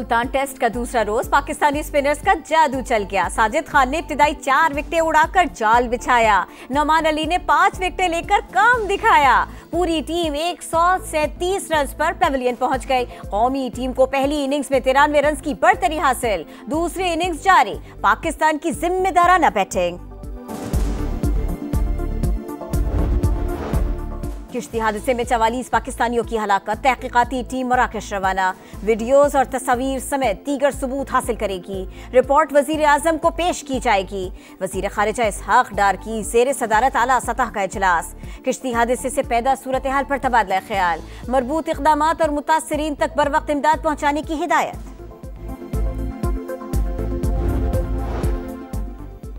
Multan test का दूसरा रोज Pakistani spinners का जादू चल गया। साजिद खान ने इब्तिदाई 4 विकेटें उड़ाकर जाल बिछाया। नोमान अली ने 5 विकेटें लेकर काम दिखाया। पूरी टीम 137 रन पर पेविलियन पहुंच गई। कौमी टीम को पहली इनिंग्स में 93 रन की बढ़तरी हासिल। दूसरी इनिंग्स जारी। पाकिस्तान की जिम्मेदाराना बैटिंग। किश्ती हादसे में 44 पाकिस्तानियों की हलाकत। तहकीकाती टीम मराकश रवाना। वीडियोज और तस्वीर समेत दीगर सबूत हासिल करेगी। रिपोर्ट वजीर आजम को पेश की जाएगी। वजीर खारिजा इसहाक डार की ज़ेर सदारत आला सतह का इजलास। किश्ती हादसे से पैदा सूरत हाल पर तबादला ख्याल। मरबूत इक़दामात और मुतासरीन तक बर वक्त इमदाद पहुँचाने की हिदायत।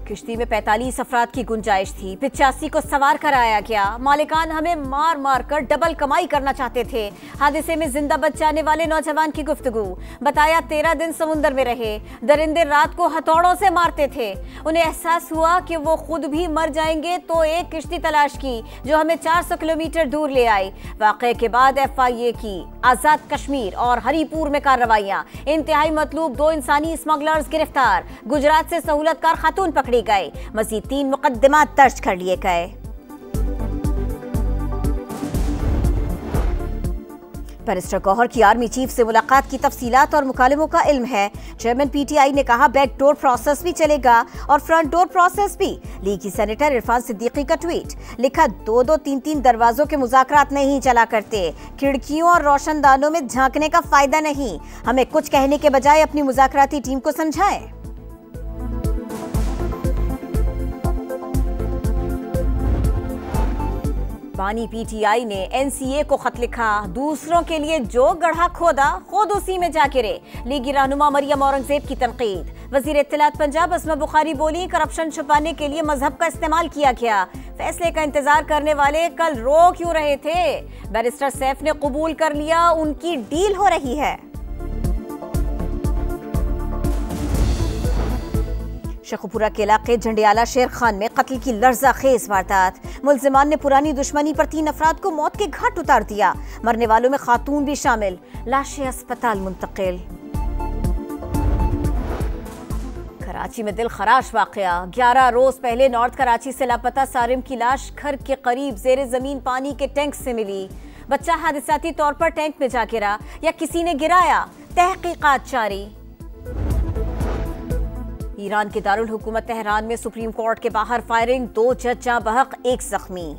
किश्ती में 45 अफराद की गुंजाइश थी। 85 को सवार कराया गया। मालिकान हमें मार मार कर डबल कमाई करना चाहते थे। हादसे में जिंदा बच जाने वाले नौजवान की गुफ्तगू। बताया 13 दिन समुंदर में रहे। दरिंदे रात को हथौड़ों से मारते थे। उन्हें एहसास हुआ कि वो खुद भी मर जाएंगे तो एक किश्ती तलाश की जो हमें 400 किलोमीटर दूर ले आई। वाक़े के बाद FIA की आजाद कश्मीर और हरीपुर में कार्रवाइयां। इंतहाई मतलूब 2 इंसानी स्मगलर्स गिरफ्तार। गुजरात से सहूलतकार खातून पकड़ी गए। मजीद 3 मुकद्दमात दर्ज कर लिए गए। बैरिस्टर गौहर की आर्मी चीफ से मुलाकात की तफसीलात और मुकालमों का इल्म है। चेयरमैन PTI ने कहा बैक डोर प्रोसेस भी चलेगा और फ्रंट डोर प्रोसेस भी। लीगी सेनेटर इरफान सिद्दीकी का ट्वीट। लिखा 2-2 3-3 दरवाजों के मुज़ाकरात नहीं चला करते। खिड़कियों और रोशनदानों में झांकने का फायदा नहीं। हमें कुछ कहने के बजाय अपनी मुज़ाकराती टीम को समझाएं। बानी PTI ने NCA को खत लिखा। दूसरों के लिए जो गड्ढा खोदा खुद उसी में जा गिरे। लीगी रहनुमा मरियम औरंगजेब की तनकीद। वजीर इत्तलात पंजाब अस्मा बुखारी बोली करप्शन छुपाने के लिए मजहब का इस्तेमाल किया गया। फैसले का इंतजार करने वाले कल रो क्यों रहे थे? बैरिस्टर सैफ ने कबूल कर लिया उनकी डील हो रही है। शेखुपुरा के इलाके झंडियाला शेर खान में कत्ल की लर्जा खेज वारदात। मुल्जिमान ने पुरानी दुश्मनी पर 3 अफराद को मौत के घाट उतार दिया। मरने वालों में खातून भी शामिल। लाशें अस्पताल मुंतकिल। कराची में दिल खराश वाकया। 11 रोज पहले नॉर्थ कराची से लापता सारिम की लाश घर के करीब जेर जमीन पानी के टैंक से मिली। बच्चा हादसाती तौर पर टैंक में जा गिरा या किसी ने गिराया, तहकीकात जारी। ईरान के दारुल हुकूमत तेहरान में सुप्रीम कोर्ट के बाहर फायरिंग। 2 जज जाँ बहक, 1 जख्मी।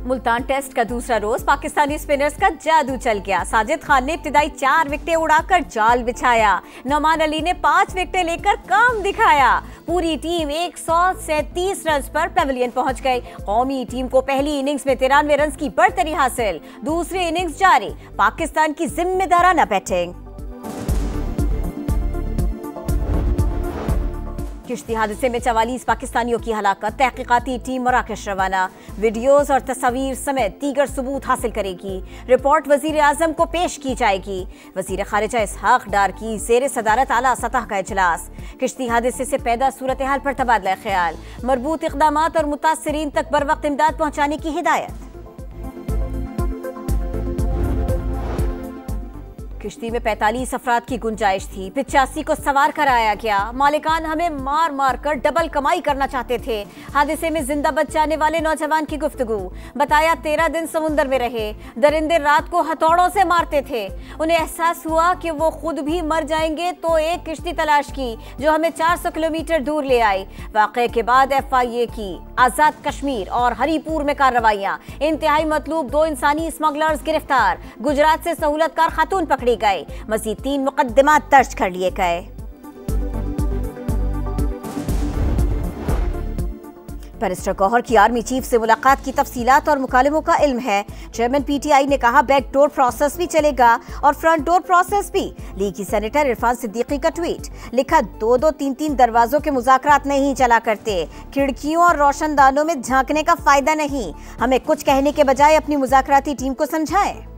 मुल्तान टेस्ट का दूसरा रोज पाकिस्तानी स्पिनर्स का जादू चल गया। साजिद खान ने इब्तिदाई 4 विकेटें उड़ाकर जाल बिछाया। नोमान अली ने 5 विकेटें लेकर काम दिखाया। पूरी टीम 137 रन पर पेविलियन पहुंच गई। कौमी टीम को पहली इनिंग्स में 93 रन की बढ़तरी हासिल। दूसरी इनिंग्स जारी। पाकिस्तान की जिम्मेदाराना बैटिंग। किश्ती हादसे में 44 पाकिस्तानियों की हलाकत। तहकीकाती टीम मराकश रवाना। वीडियोज और तस्वीर समेत दीगर सबूत हासिल करेगी। रिपोर्ट वजीर आजम को पेश की जाएगी। वजीर खारिजा इसहाक डार की ज़ेर सदारत आला सतह का इजलास। किश्ती हादसे से पैदा सूरत हाल पर तबादला ख्याल। मरबूत इक़दामात और मुतासरीन तक बर वक्त इमदाद पहुँचाने की हिदायत। किश्ती में 45 अफराद की गुंजाइश थी। 85 को सवार कराया गया। मालिकान हमें मार मार कर डबल कमाई करना चाहते थे। हादसे में जिंदा बच जाने वाले नौजवान की गुफ्तगू। बताया 13 दिन समुंदर में रहे। दरिंदे रात को हथौड़ों से मारते थे। उन्हें एहसास हुआ कि वो खुद भी मर जाएंगे तो एक किश्ती तलाश की जो हमें 400 किलोमीटर दूर ले आई। वाक़े के बाद FIA की आजाद कश्मीर और हरीपुर में कार्रवाइयां। इंतहाई मतलूब 2 इंसानी स्मगलर्स गिरफ्तार। गुजरात से सहूलतकार खातून पकड़ी गए। मजीद 3 मुकद्दमात दर्ज कर लिए गए। बैरिस्टर गौहर की आर्मी चीफ से मुलाकात की तफसीलात और मुकालमों का इल्म है। चेयरमैन PTI ने कहा बैक डोर प्रोसेस भी चलेगा और फ्रंट डोर प्रोसेस भी। लीगी सेनेटर इरफान सिद्दीकी का ट्वीट। लिखा 2-2 3-3 दरवाजों के मुज़ाकरात नहीं चला करते। खिड़कियों और रोशनदानों में झांकने का फायदा नहीं। हमें कुछ कहने के बजाय अपनी मुज़ाकराती टीम को समझाएं।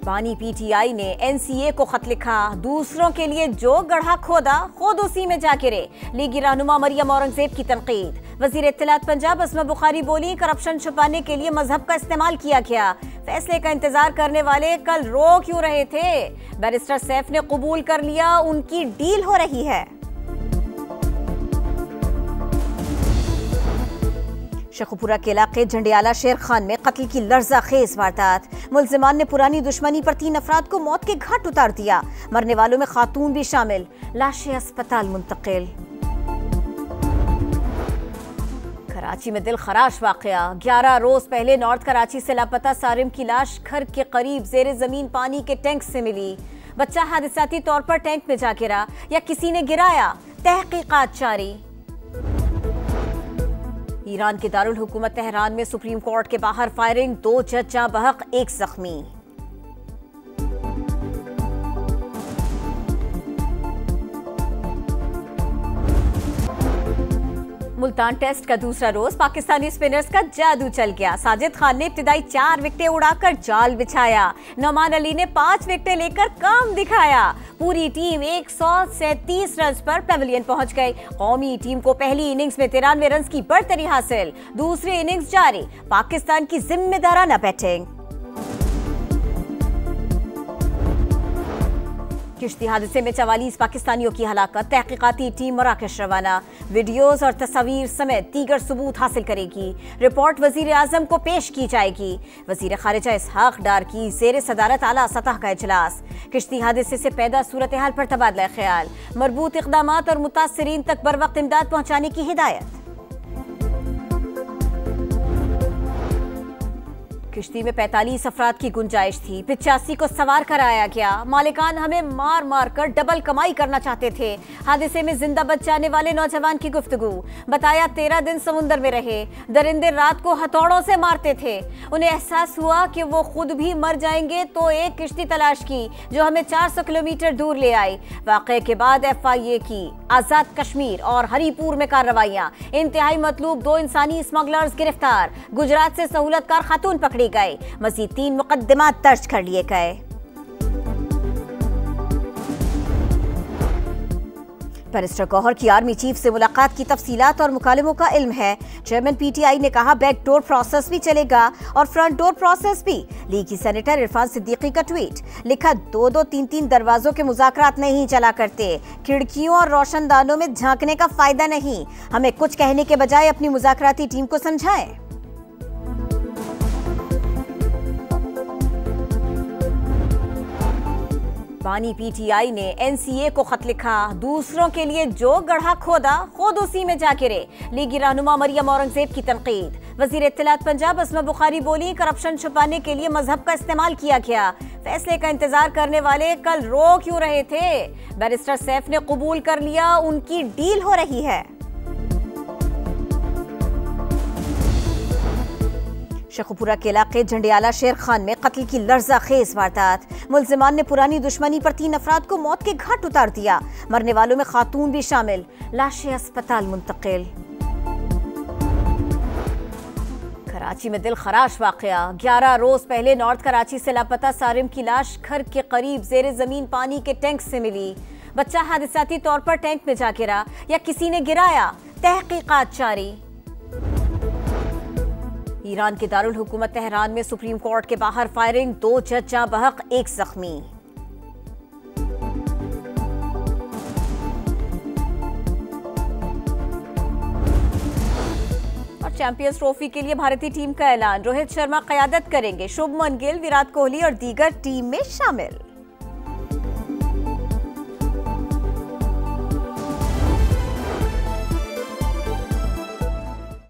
बानी पीटीआई ने एनसीए को खत लिखा, दूसरों के लिए जो गड्ढा खोदा खुद उसी में जा गिरे। लीगी रहनुमा मरियम औरंगजेब की तनकीद। वजीर इत्तलात पंजाब अस्मा बुखारी बोली, करप्शन छुपाने के लिए मजहब का इस्तेमाल किया गया। फैसले का इंतजार करने वाले कल रो क्यों रहे थे? बैरिस्टर सैफ ने कबूल कर लिया, उनकी डील हो रही है। शेखुपुरा के इलाके झंडियाला शेर खान में कत्ल की लर्ज़ाखेज वारदात। मुल्जिमान ने पुरानी दुश्मनी पर 3 अफराद को मौत के घाट उतार दिया। मरने वालों में खातून भी शामिल। लाशें अस्पताल मुंतकिल। कराची में दिल खराश वाकया। 11 रोज पहले नॉर्थ कराची से लापता सारिम की लाश घर के करीब जेर जमीन पानी के टैंक से मिली। बच्चा हादसाती तौर पर टैंक में जा गिरा या किसी ने गिराया, तहकीकात जारी। ईरान के दारुल हुकूमत तेहरान में सुप्रीम कोर्ट के बाहर फायरिंग, 2 जज जाँ बहक, 1 जख्मी। मुल्तान टेस्ट का दूसरा रोज पाकिस्तानी स्पिनर्स का जादू चल गया। साजिद खान ने इब्तिदाई 4 विकेटें उड़ाकर जाल बिछाया। नौमान अली ने 5 विकेटें लेकर काम दिखाया। पूरी टीम 137 रन पर पेविलियन पहुंच गई। कौमी टीम को पहली इनिंग्स में 93 रन की बढ़तरी हासिल। दूसरी इनिंग्स जारी। पाकिस्तान की जिम्मेदाराना बैटिंग। किश्ती हादसे में 44 पाकिस्तानियों की हलाकत। तहकीकाती टीम मराकश रवाना। वीडियोज और तस्वीर समेत दीगर सबूत हासिल करेगी। रिपोर्ट वजीर आजम को पेश की जाएगी। वजीर खारिजा इसहाक डार की जेर सदारत आला सतह का इजलास। किश्ती हादसे से पैदा सूरत हाल पर तबादला ख्याल। मरबूत इक़दामात और मुतासरीन तक बर वक्त इमदाद पहुंचाने की हिदायत। किश्ती में 45 अफराद की गुंजाइश थी। 85 को सवार कराया गया। मालिकान हमें मार मार कर डबल कमाई करना चाहते थे। हादसे में जिंदा बच जाने वाले नौजवान की गुफ्तगू। बताया 13 दिन समुद्र में रहे। दरिंदे रात को हथौड़ों से मारते थे। उन्हें एहसास हुआ कि वो खुद भी मर जाएंगे तो एक किश्ती तलाश की जो हमें 400 किलोमीटर दूर ले आई। वाक़े के बाद FIA की आजाद कश्मीर और हरीपुर में कार्रवाइयां। इंतहाई मतलूब 2 इंसानी स्मगलर्स गिरफ्तार। गुजरात से सहूलतकार खातून पकड़ी गए। मजीद 3 मुकद्दमात दर्ज कर लिए गए। बैरिस्टर गौहर की आर्मी चीफ से मुलाकात की तफसीलात और मुकालमों का इल्म है। चेयरमैन PTI ने कहा बैकडोर प्रोसेस भी चलेगा और फ्रंट डोर प्रोसेस भी। लीगी सेनेटर इरफान सिद्दीकी का ट्वीट। लिखा 2-2, 3-3 दरवाजों के मुज़ाकरात नहीं चला करते। खिड़कियों और रोशनदानों में झांकने का फायदा नहीं। हमें कुछ कहने के बजाय अपनी मुज़ाकराती टीम को समझाएं। बानी PTI ने NCA को खत लिखा, दूसरों के लिए जो गड्ढा खोदा खुद उसी में जा गिरे। लीगी रहनुमा मरियम औरंगजेब की तनकीद। वजीर इत्तलात पंजाब अस्मा बुखारी बोली, करप्शन छुपाने के लिए मजहब का इस्तेमाल किया गया। फैसले का इंतजार करने वाले कल रो क्यों रहे थे? बैरिस्टर सैफ ने कबूल कर लिया, उनकी डील हो रही है। शेखुपुरा के इलाके झंडियाला शेर खान में कत्ल की लर्ज़ाखेज वारदात। मुल्जिमान ने पुरानी दुश्मनी पर 3 अफराद को मौत के घाट उतार दिया। मरने वालों में खातून भी शामिल। लाशें अस्पताल मुंतकिल। कराची में दिल खराश वाकया। 11 रोज पहले नॉर्थ कराची से लापता सारिम की लाश घर के करीब जेर जमीन पानी के टैंक से मिली। बच्चा हादसाती तौर पर टैंक में जा गिरा या किसी ने गिराया, तहकीकात जारी। ईरान के दारुल हुकूमत तेहरान में सुप्रीम कोर्ट के बाहर फायरिंग, 2 जज जाँ बहक, 1 जख्मी। और चैंपियंस ट्रॉफी के लिए भारतीय टीम का ऐलान। रोहित शर्मा क़यादत करेंगे। शुभमन गिल, विराट कोहली और दीगर टीम में शामिल।